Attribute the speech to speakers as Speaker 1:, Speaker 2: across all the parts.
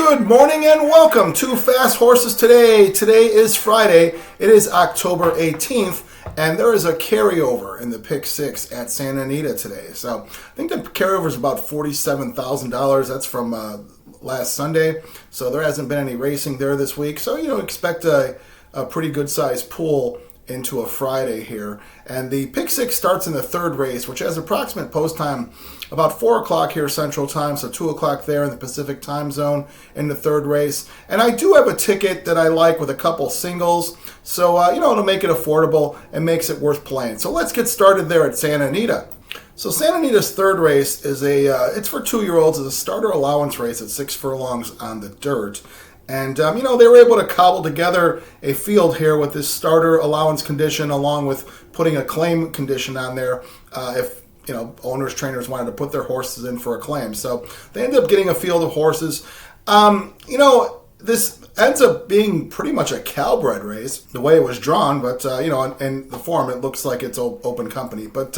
Speaker 1: Good morning and welcome to Fast Horses Today. Today is Friday. It is October 18th, and there is a carryover in the Pick 6 at Santa Anita today. So I think the carryover is about $47,000. That's from last Sunday. So there hasn't been any racing there this week. So, expect a pretty good-sized pool into a Friday here. And the Pick 6 starts in the third race, which has approximate post time about 4 o'clock here Central Time, so 2 o'clock there in the Pacific Time Zone in the third race. And I do have a ticket that I like with a couple singles, so, it'll make it affordable and makes it worth playing. So let's get started there at Santa Anita. So Santa Anita's third race is it's for 2-year-olds. It's a starter allowance race at 6 furlongs on the dirt. And, they were able to cobble together a field here with this starter allowance condition along with putting a claim condition on there if, owners, trainers wanted to put their horses in for a claim. So they ended up getting a field of horses. This ends up being pretty much a Calbred race, the way it was drawn, but, in the form, it looks like it's open company. But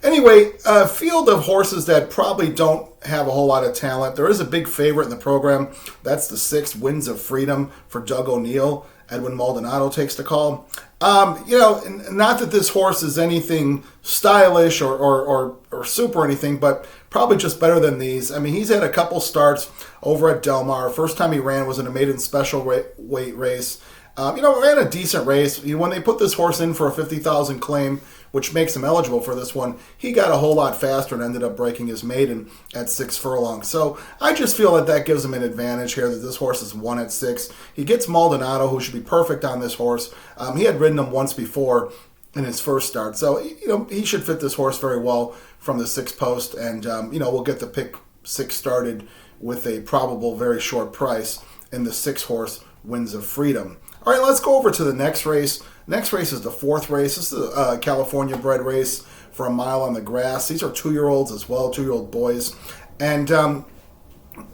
Speaker 1: anyway, a field of horses that probably don't have a whole lot of talent. There is a big favorite in the program. That's the 6 Winds of Freedom for Doug O'Neill. Edwin Maldonado takes the call. Not that this horse is anything stylish or super or anything, but probably just better than these. I mean, he's had a couple starts over at Del Mar. First time he ran was in a maiden special weight race. Ran a decent race. When they put this horse in for a $50,000 claim, which makes him eligible for this one, he got a whole lot faster and ended up breaking his maiden at 6 furlongs. So I just feel that gives him an advantage here, that this horse is 1 at 6. He gets Maldonado, who should be perfect on this horse. He had ridden him once before in his first start. So, he should fit this horse very well from the 6 post. And, we'll get the Pick 6 started with a probable very short price in the 6 horse Winds of Freedom. All right, let's go over to the next race. Next race is the 4th race. This is a California bred race for a mile on the grass. These are 2-year-olds as well, 2-year-old boys. And,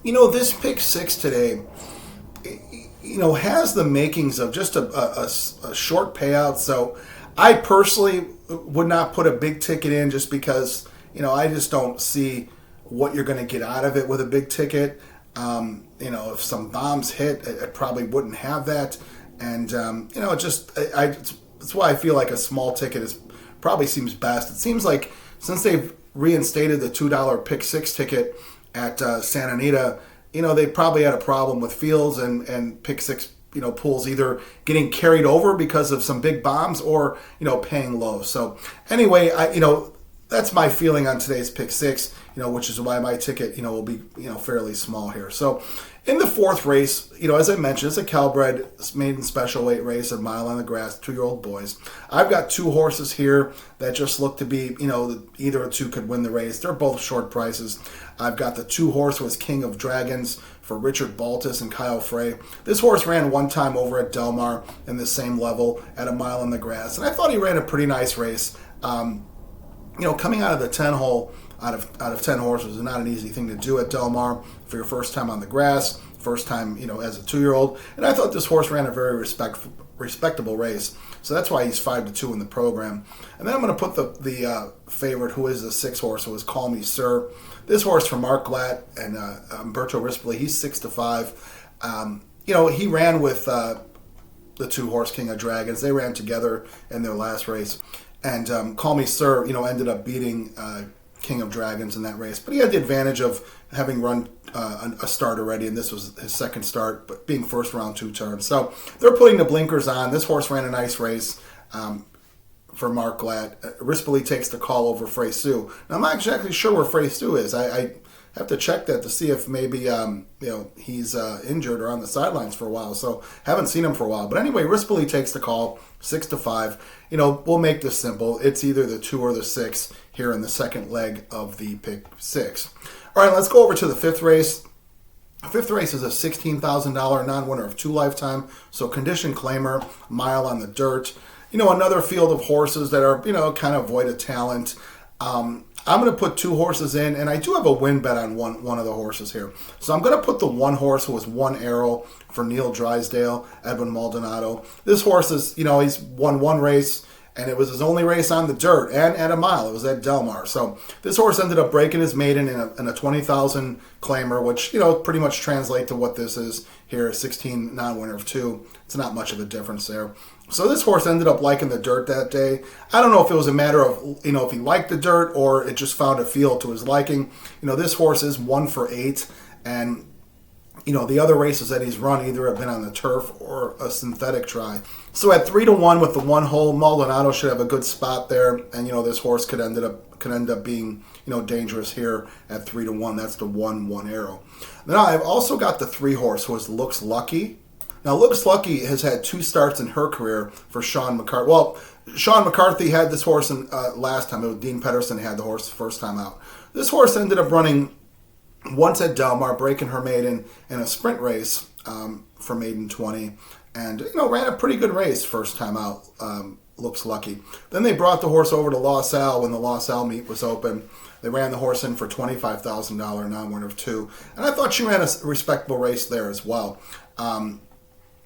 Speaker 1: this Pick 6 today, has the makings of just a short payout. So I personally would not put a big ticket in just because, I just don't see what you're going to get out of it with a big ticket. If some bombs hit, it probably wouldn't have that. And, that's why I feel like a small ticket probably seems best. It seems like since they've reinstated the $2 Pick 6 ticket at Santa Anita, they probably had a problem with fields and Pick 6, pools either getting carried over because of some big bombs or, paying low. So anyway, that's my feeling on today's Pick 6, which is why my ticket, will be, fairly small here. So in the 4th race, as I mentioned, it's a Calbred maiden special weight race, a mile on the grass, 2-year-old boys. I've got 2 horses here that just look to be, either 2 could win the race. They're both short prices. I've got the 2 horse was King of Dragons for Richard Baltus and Kyle Frey. This horse ran one time over at Del Mar in the same level at a mile on the grass, and I thought he ran a pretty nice race. Coming out of the 10 hole, out of 10 horses is not an easy thing to do at Del Mar for your first time on the grass, first time, as a 2-year-old. And I thought this horse ran a very respectable race. So that's why he's 5-2 in the program. And then I'm going to put the favorite, who is the 6 horse, who is Call Me Sir. This horse from Mark Glatt and Umberto Rispoli, he's 6-5. He ran with the 2 horse King of Dragons. They ran together in their last race. And Call Me Sir, ended up beating King of Dragons in that race. But he had the advantage of having run a start already, and this was his second start, but being first round 2 turns. So they're putting the blinkers on. This horse ran a nice race for Mark Glatt. Rispoli takes the call over Frey Sue. Now, I'm not exactly sure where Frey Sue is. I have to check that to see if maybe he's injured or on the sidelines for a while. So haven't seen him for a while. But anyway, Rispoli takes the call, 6-5. We'll make this simple. It's either the 2 or the 6 here in the second leg of the Pick 6. All right, let's go over to the 5th race. The 5th race is a $16,000 non-winner of 2 lifetime. So condition claimer, mile on the dirt. Another field of horses that are, kind of void of talent. I'm going to put 2 horses in, and I do have a win bet on one of the horses here. So I'm going to put the 1 horse who was 1 Arrow for Neil Drysdale, Edwin Maldonado. This horse is, he's won 1 race and it was his only race on the dirt and at a mile. It was at Del Mar. So this horse ended up breaking his maiden in a 20,000 claimer, which, pretty much translate to what this is here, a 16 non-winner of 2. It's not much of a difference there. So this horse ended up liking the dirt that day. I don't know if it was a matter of, if he liked the dirt or it just found a field to his liking. This horse is 1 for 8, and the other races that he's run either have been on the turf or a synthetic try. So at 3-1 with the 1 hole, Maldonado should have a good spot there, and this horse could end up being dangerous here at 3-1. That's the 1 arrow. Then I've also got the 3 horse who is Looks Lucky. Now Looks Lucky has had 2 starts in her career for Sean McCarthy. Well, Sean McCarthy had this horse last time. It was Dean Pedersen had the horse the first time out. This horse ended up running once at Del Mar, breaking her maiden in a sprint race for maiden 20, and ran a pretty good race first time out. Looks Lucky. Then they brought the horse over to Los Al when the Los Al meet was open. They ran the horse in for $25,000 non-winner of 2, and I thought she ran a respectable race there as well.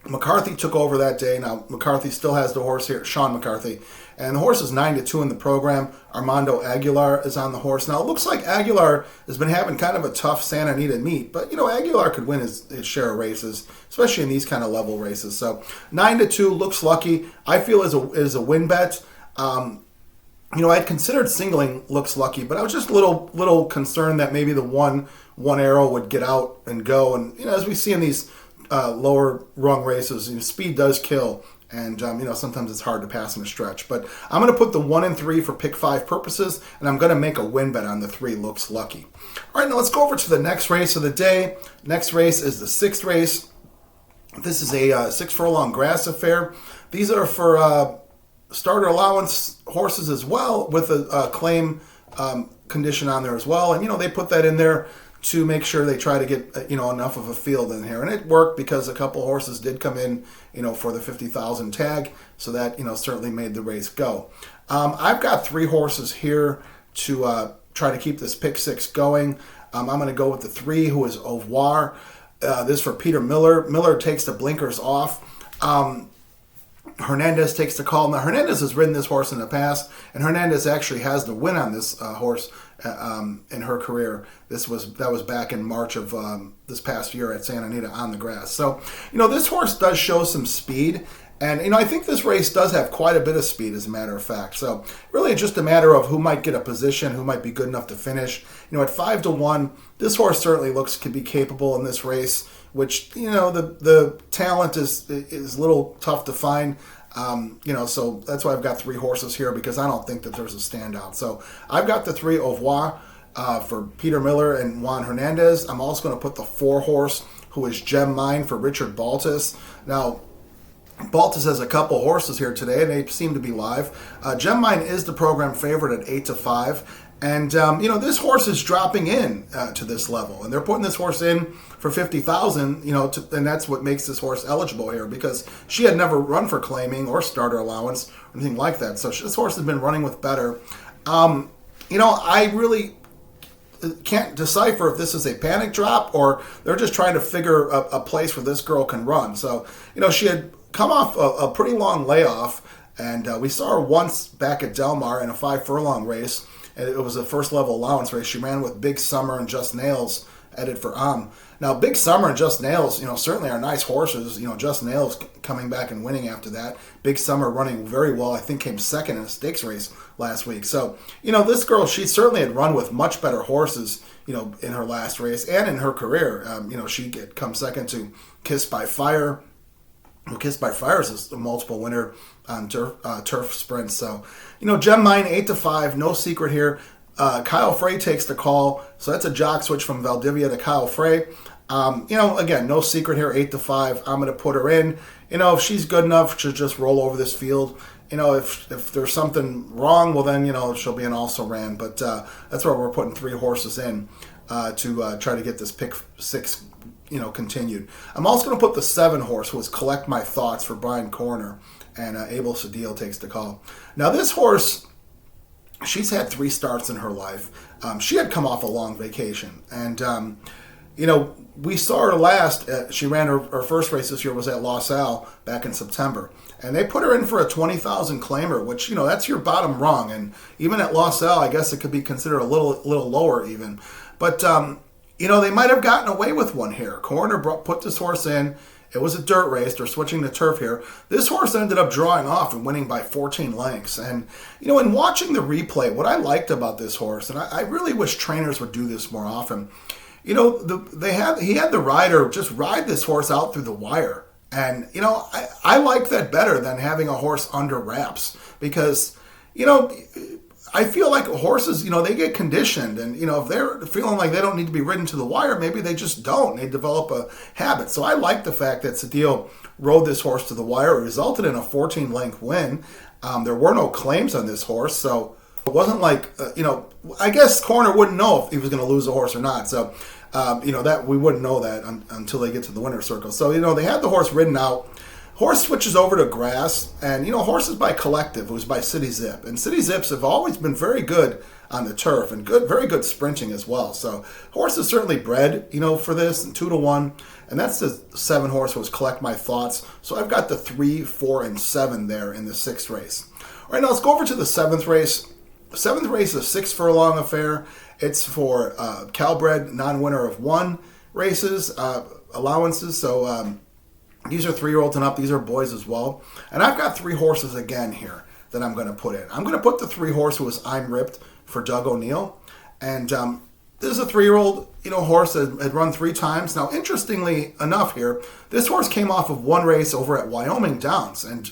Speaker 1: McCarthy took over that day. Now, McCarthy still has the horse here, Sean McCarthy. And the horse is 9-2 in the program. Armando Aguilar is on the horse. Now, it looks like Aguilar has been having kind of a tough Santa Anita meet. But, Aguilar could win his share of races, especially in these kind of level races. So, 9-2, Looks Lucky. I feel is a win bet. I'd considered singling Looks Lucky, but I was just a little concerned that maybe the one arrow would get out and go. And, as we see in these lower rung races, speed does kill, and sometimes it's hard to pass in a stretch. But I'm going to put the 1 and 3 for pick 5 purposes, and I'm going to make a win bet on the 3 Looks Lucky. All right, now let's go over to the next race of the day. Next race is the 6th race. This is a 6 furlong grass affair. These are for starter allowance horses as well, with a claim condition on there as well, and they put that in there to make sure they try to get enough of a field in here, and it worked because a couple horses did come in for the 50,000 tag, so that certainly made the race go. I've got 3 horses here to try to keep this pick 6 going. I'm going to go with the 3, who is Au revoir. This for Peter Miller. Miller takes the blinkers off. Hernandez takes the call. Now, Hernandez has ridden this horse in the past, and Hernandez actually has the win on this horse in her career. That was back in March of this past year at Santa Anita on the grass. So, this horse does show some speed, and, I think this race does have quite a bit of speed, as a matter of fact. So, really it's just a matter of who might get a position, who might be good enough to finish. At 5-1, this horse certainly could be capable in this race, which, the talent is a little tough to find. So that's why I've got 3 horses here, because I don't think that there's a standout. So I've got the 3 Au revoir for Peter Miller and Juan Hernandez. I'm also going to put the 4 horse, who is Gem Mine, for Richard Baltus. Now, Baltus has a couple horses here today, and they seem to be live. Gem Mine is the program favorite at 8-5. And, this horse is dropping in to this level, and they're putting this horse in for 50,000, and that's what makes this horse eligible here, because she had never run for claiming or starter allowance or anything like that. So this horse has been running with better. I really can't decipher if this is a panic drop or they're just trying to figure a place where this girl can run. So, she had come off a pretty long layoff, and we saw her once back at Del Mar in a 5 furlong race. It was a first level allowance race. She ran with Big Summer and Just Nails, headed for Now, Big Summer and Just Nails, certainly are nice horses. Just Nails coming back and winning after that. Big Summer running very well. I think came second in a stakes race last week. So, this girl, she certainly had run with much better horses, in her last race and in her career. She had come second to Kiss by Fire. Kiss by Fire is a multiple winner on turf sprints. So, Gem Mine 8-5, no secret here. Kyle Frey takes the call, so that's a jock switch from Valdivia to Kyle Frey. Again, no secret here, 8-5. I'm going to put her in. If she's good enough to just roll over this field, if there's something wrong, well then, she'll be an also ran. But that's where we're putting 3 horses in to try to get this pick 6 continued. I'm also going to put the 7 horse, who is Collect My Thoughts, for Brian Corner, and Abel Cedillo takes the call. Now, this horse, she's had 3 starts in her life. She had come off a long vacation, and we saw her last. She ran her first race this year was at Los Al back in September, and they put her in for a 20,000 claimer, which, that's your bottom rung. And even at Los Al, I guess it could be considered a little lower even. But, they might have gotten away with one here. Coroner put this horse in. It was a dirt race. They're switching to turf here. This horse ended up drawing off and winning by 14 lengths. And, in watching the replay, what I liked about this horse, and I really wish trainers would do this more often, he had the rider just ride this horse out through the wire. And, I like that better than having a horse under wraps because, I feel like horses, they get conditioned, and, if they're feeling like they don't need to be ridden to the wire, maybe they just don't. They develop a habit. So I like the fact that Cedillo rode this horse to the wire. It resulted in a 14-length win. There were no claims on this horse, so it wasn't like, I guess Coroner wouldn't know if he was going to lose a horse or not. So, that we wouldn't know that until they get to the winner's circle. So, they had the horse ridden out. Horse switches over to grass, and, horses by Collective, who's by City Zip. And City Zips have always been very good on the turf and very good sprinting as well. So horse is certainly bred, for this, and 2-1. And that's the 7 horse was Collect My Thoughts. So I've got the 3, 4, and 7 there in the 6th race. All right, now let's go over to the 7th race. The 7th race is a 6 furlong affair. It's for Calbred, non-winner of 1 races, allowances. So, these are 3-year-olds and up. These are boys as well. And I've got 3 horses again here that I'm going to put in. I'm going to put the 3 horse who was I'm Ripped for Doug O'Neill. And this is a 3-year-old, horse that had run 3 times. Now, interestingly enough here, this horse came off of 1 race over at Wyoming Downs. And,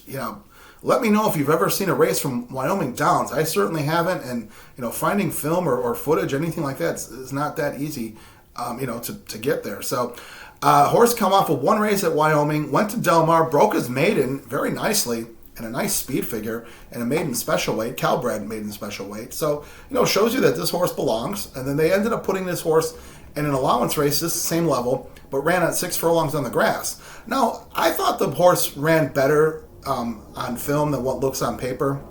Speaker 1: let me know if you've ever seen a race from Wyoming Downs. I certainly haven't. And, finding film or footage, anything like that is not that easy, to get there. So, horse come off of 1 race at Wyoming, went to Del Mar, broke his maiden very nicely, and a nice speed figure, and a maiden special weight, Calbred maiden special weight. So, shows you that this horse belongs. And then they ended up putting this horse in an allowance race, this same level, but ran at 6 furlongs on the grass. Now, I thought the horse ran better on film than what looks on paper.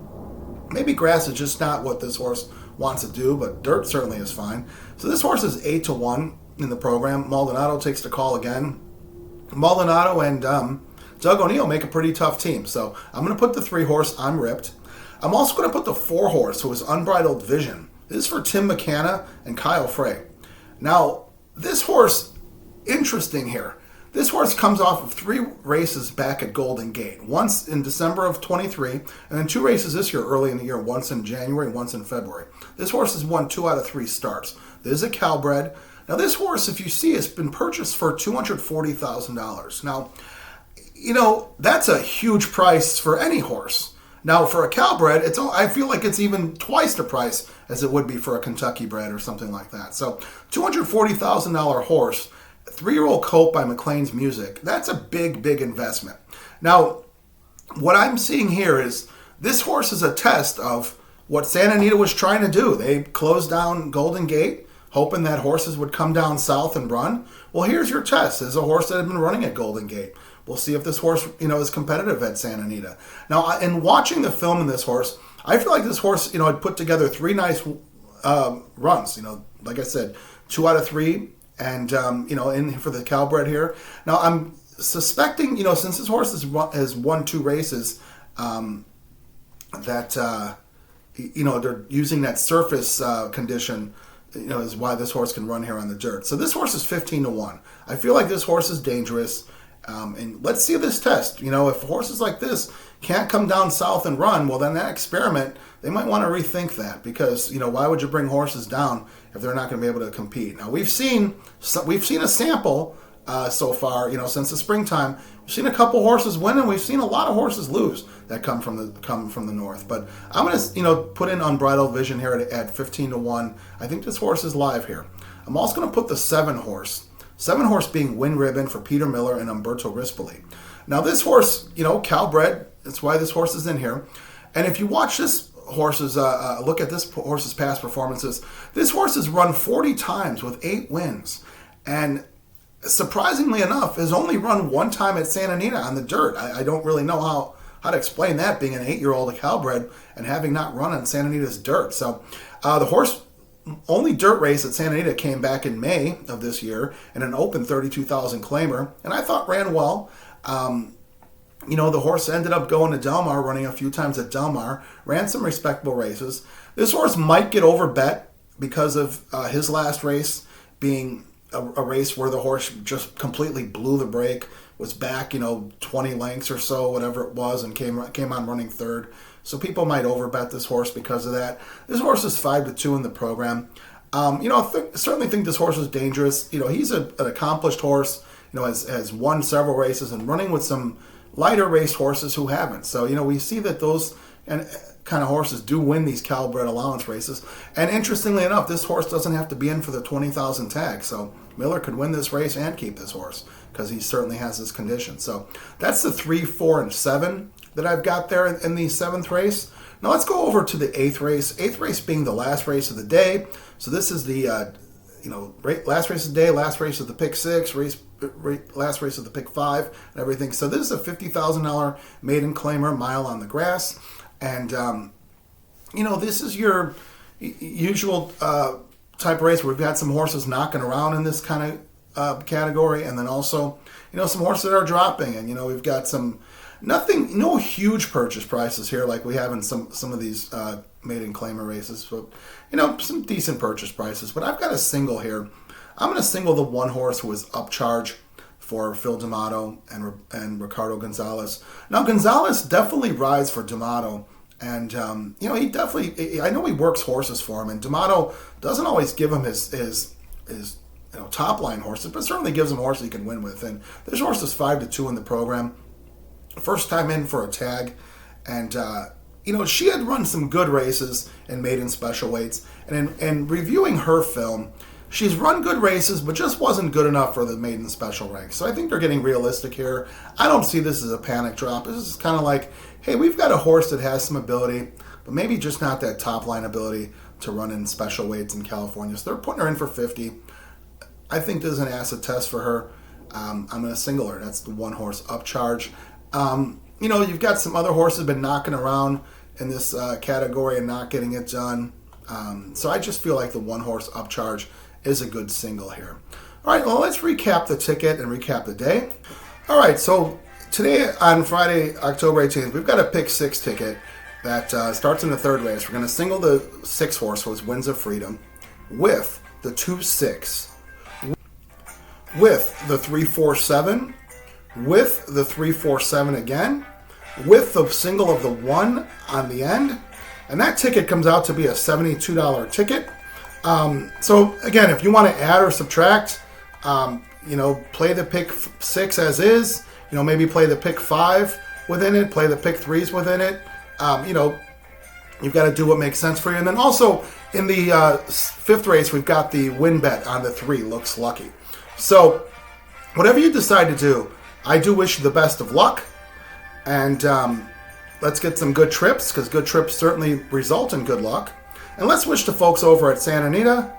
Speaker 1: Maybe grass is just not what this horse wants to do, but dirt certainly is fine. So this horse is 8-1 in the program. Maldonado takes the call again. Maldonado and Doug O'Neill make a pretty tough team. So I'm going to put the 3 horse I'm Ripped. I'm also going to put the 4 horse who is Unbridled Vision. This is for Tim McCanna and Kyle Frey. Now, this horse, interesting here. This horse comes off of 3 races back at Golden Gate. Once in December of 23, and then 2 races this year early in the year, once in January, once in February. This horse has won 2 out of 3 starts. This is a Calbred. Now, this horse, if you see, has been purchased for $240,000. Now, that's a huge price for any horse. Now, for a Calbred, I feel like it's even twice the price as it would be for a Kentucky bred or something like that. So, $240,000 horse, 3-year-old colt by McLean's Music. That's a big, big investment. Now, what I'm seeing here is this horse is a test of what Santa Anita was trying to do. They closed down Golden Gate, hoping that horses would come down south and run. Well, here's your test. There's a horse that had been running at Golden Gate. We'll see if this horse, is competitive at Santa Anita. Now, in watching the film in this horse, I feel like this horse, had put together 3 nice runs. Like I said, 2 out of 3, and in for the Calbred here. Now, I'm suspecting, since this horse has won 2 races, that they're using that surface condition. Is why this horse can run here on the dirt. So this horse is 15-1. I feel like this horse is dangerous. And let's see this test. If horses like this can't come down south and run, well, then that experiment, they might want to rethink that because, why would you bring horses down if they're not going to be able to compete? Now, we've seen a sample so far, since the springtime. We've seen a couple horses win, and we've seen a lot of horses lose that come from the north. But I'm going to, put in Unbridled Vision here at 15-1. I think this horse is live here. I'm also going to put the 7 horse. 7 horse being Win Ribbon for Peter Miller and Umberto Rispoli. Now this horse, Calbred, that's why this horse is in here. And if you watch this horse's, look at this horse's past performances, this horse has run 40 times with 8 wins. And surprisingly enough, has only run 1 time at Santa Anita on the dirt. I don't really know how to explain that, being an 8-year-old Calbred and having not run on Santa Anita's dirt. So the horse only dirt race at Santa Anita came back in May of this year in an open 32,000 claimer, and I thought ran well. The horse ended up going to Del Mar, running a few times at Del Mar, ran some respectable races. This horse might get overbet because of his last race being a race where the horse just completely blew the brake, was back, 20 lengths or so, whatever it was, and came on running third. So people might overbet this horse because of that. This horse is 5-2 in the program. Certainly think this horse is dangerous. He's an accomplished horse. Has won several races and running with some lighter raced horses who haven't. So we see that those kind of horses do win these Calbred allowance races. And interestingly enough, this horse doesn't have to be in for the 20,000 tag. So Miller could win this race and keep this horse because he certainly has this condition. So that's the 3, 4, and 7 that I've got there in the 7th race. Now let's go over to the 8th race. 8th race being the last race of the day. So this is the last race of the day, last race of the pick 6, last race of the pick 5, and everything. So this is a $50,000 maiden claimer, mile on the grass. And, this is your usual type of race where we've got some horses knocking around in this kind of category. And then also, some horses that are dropping. And, we've got no huge purchase prices here like we have in some of these maiden claimer races. But, some decent purchase prices. But I've got a single here. I'm going to single the one horse who was upcharge for Phil D'Amato and Ricardo Gonzalez. Now, Gonzalez definitely rides for D'Amato. And, he definitely, I know he works horses for him. And D'Amato doesn't always give him his top line horses, but certainly gives him horses he can win with. And this horse is 5-2 in the program. First time in for a tag. And, she had run some good races in maiden special weights. And in reviewing her film, she's run good races, but just wasn't good enough for the maiden special rank. So I think they're getting realistic here. I don't see this as a panic drop. This is kind of like, hey, we've got a horse that has some ability, but maybe just not that top line ability to run in special weights in California. So they're putting her in for 50. I think this is an acid test for her. I'm going to single her. That's the one horse upcharge. You've got some other horses been knocking around in this category and not getting it done. So I just feel like the one horse upcharge is a good single here. All right, well, let's recap the ticket and recap the day. All right, so today on Friday, October 18th, we've got a pick 6 ticket that starts in the 3rd race. We're going to single the 6 horse, who is Winds of Freedom, with the 2-6, with the 3-4-7, with the 3-4-7 again, with the single of the 1 on the end. And that ticket comes out to be a $72 ticket. So again, if you want to add or subtract, play the pick 6 as is, maybe play the pick 5 within it, play the pick 3s within it. You've got to do what makes sense for you. And then also in the 5th race, we've got the win bet on the 3, looks lucky. So whatever you decide to do, I do wish you the best of luck. And let's get some good trips, because good trips certainly result in good luck. And let's wish the folks over at Santa Anita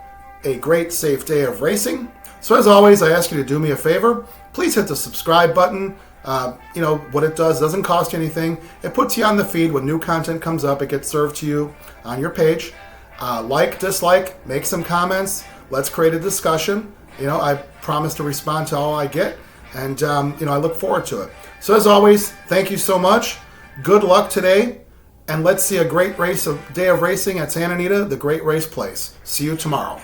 Speaker 1: a great, safe day of racing. So as always, I ask you to do me a favor. Please hit the subscribe button. What it doesn't cost you anything. It puts you on the feed when new content comes up. It gets served to you on your page. Like, dislike, make some comments. Let's create a discussion. I promise to respond to all I get. And, I look forward to it. So as always, thank you so much. Good luck today. And let's see a great day of racing at Santa Anita, the Great Race Place. See you tomorrow.